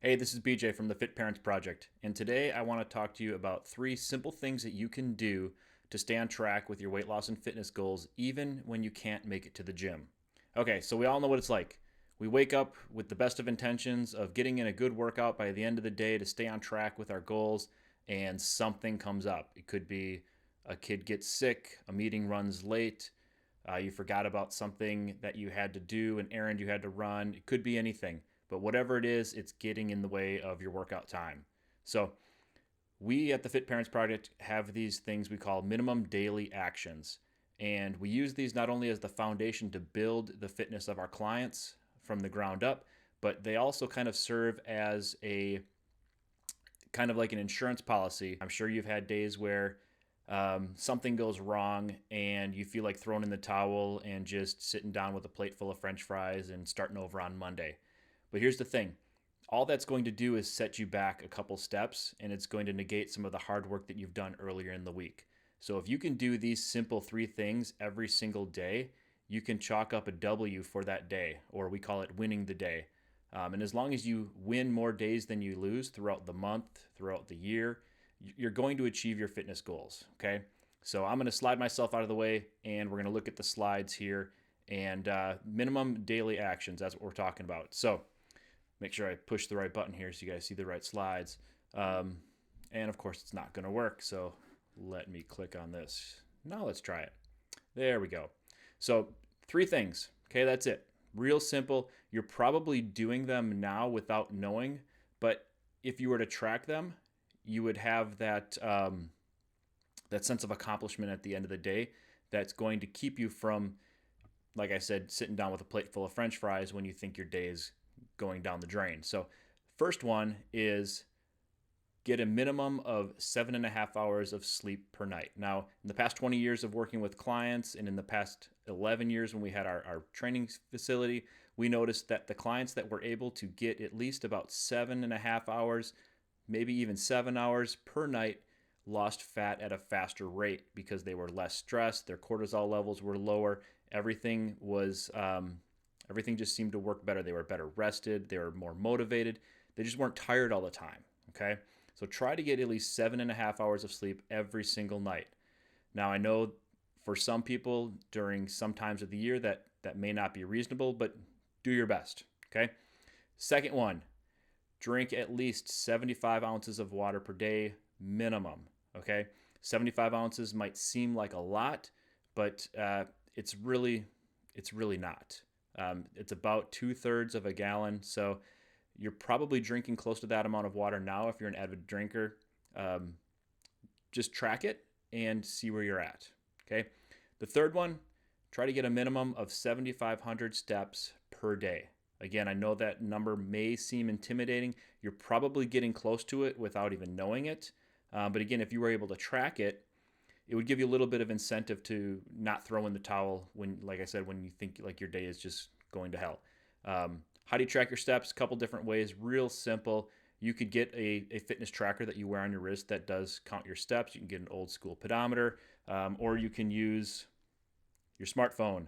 Hey, this is BJ from the Fit Parents Project, and today I want to talk to you about three simple things that you can do to stay on track with your weight loss and fitness goals, even when you can't make it to the gym. Okay, so we all know what it's like. We wake up with the best of intentions of getting in a good workout by the end of the day to stay on track with our goals, and something comes up. It could be a kid gets sick, a meeting runs late, you forgot about something that you had to do, an errand you had to run. It could be anything, but whatever it is, it's getting in the way of your workout time. So, we at the Fit Parents Project have these things we call minimum daily actions. And we use these not only as the foundation to build the fitness of our clients from the ground up, but they also kind of serve as a kind of like an insurance policy. I'm sure you've had days where something goes wrong and you feel like throwing in the towel and just sitting down with a plate full of french fries and starting over on Monday. But here's the thing, all that's going to do is set you back a couple steps, and it's going to negate some of the hard work that you've done earlier in the week. So if you can do these simple three things every single day, you can chalk up a W for that day, or we call it winning the day. And as long as you win more days than you lose throughout the month, throughout the year, you're going to achieve your fitness goals. Okay. So I'm going to slide myself out of the way and we're going to look at the slides here and minimum daily actions. That's what we're talking about. So make sure I push the right button here so you guys see the right slides. And of course, it's not going to work. So let me click on this. Now let's try it. There we go. So, three things. Okay, that's it. Real simple. You're probably doing them now without knowing, but if you were to track them, you would have that sense of accomplishment at the end of the day that's going to keep you from, like I said, sitting down with a plate full of french fries when you think your day is going down the drain. So, first one is get a minimum of 7.5 hours of sleep per night. Now, in the past 20 years of working with clients and in the past 11 years when we had our training facility, we noticed that the clients that were able to get at least about 7.5 hours, maybe even 7 hours per night, lost fat at a faster rate because they were less stressed, their cortisol levels were lower, everything just seemed to work better. They were better rested, they were more motivated, they just weren't tired all the time. Okay, so try to get at least 7.5 hours of sleep every single night. Now, I know for some people during some times of the year that may not be reasonable, but do your best. Okay. Second one, drink at least 75 ounces of water per day minimum. Okay. 75 ounces might seem like a lot, but it's really not. It's about 2/3 of a gallon. So you're probably drinking close to that amount of water now if you're an avid drinker. Um, just track it and see where you're at. Okay. The third one, try to get a minimum of 7,500 steps per day. Again, I know that number may seem intimidating. You're probably getting close to it without even knowing it. But again, if you were able to track it, it would give you a little bit of incentive to not throw in the towel when, like I said, when you think like your day is just going to hell. How do you track your steps? A couple different ways, real simple. You could get a fitness tracker that you wear on your wrist that does count your steps. You can get an old school pedometer, or you can use your smartphone.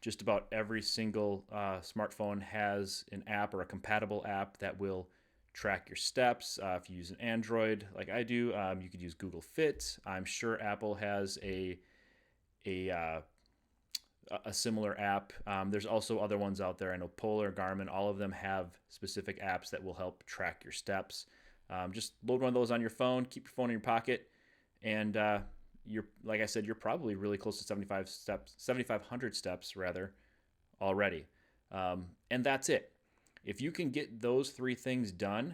Just about every single smartphone has an app or a compatible app that will track your steps. If you use an Android like I do, you could use Google Fit. I'm sure Apple has a uh, a similar app. There's also other ones out there. I know Polar, Garmin, all of them have specific apps that will help track your steps. Just load one of those on your phone, keep your phone in your pocket, and you're, like I said, you're probably really close to 7,500 steps rather already. And that's it. If you can get those three things done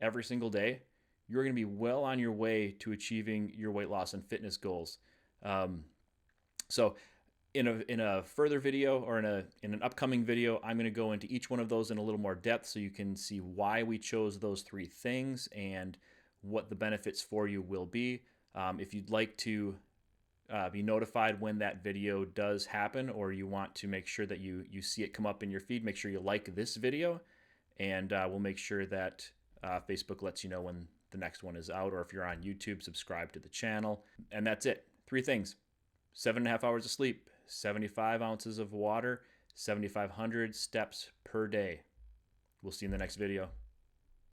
every single day, you're going to be well on your way to achieving your weight loss and fitness goals. Um, so in a further video or in an upcoming video, I'm going to go into each one of those in a little more depth so you can see why we chose those three things and what the benefits for you will be. If you'd like to be notified when that video does happen, or you want to make sure that you see it come up in your feed, make sure you like this video, and we'll make sure that Facebook lets you know when the next one is out, or if you're on YouTube, subscribe to the channel. And that's it. Three things: 7.5 hours of sleep, 75 ounces of water, 7,500 steps per day. We'll see you in the next video.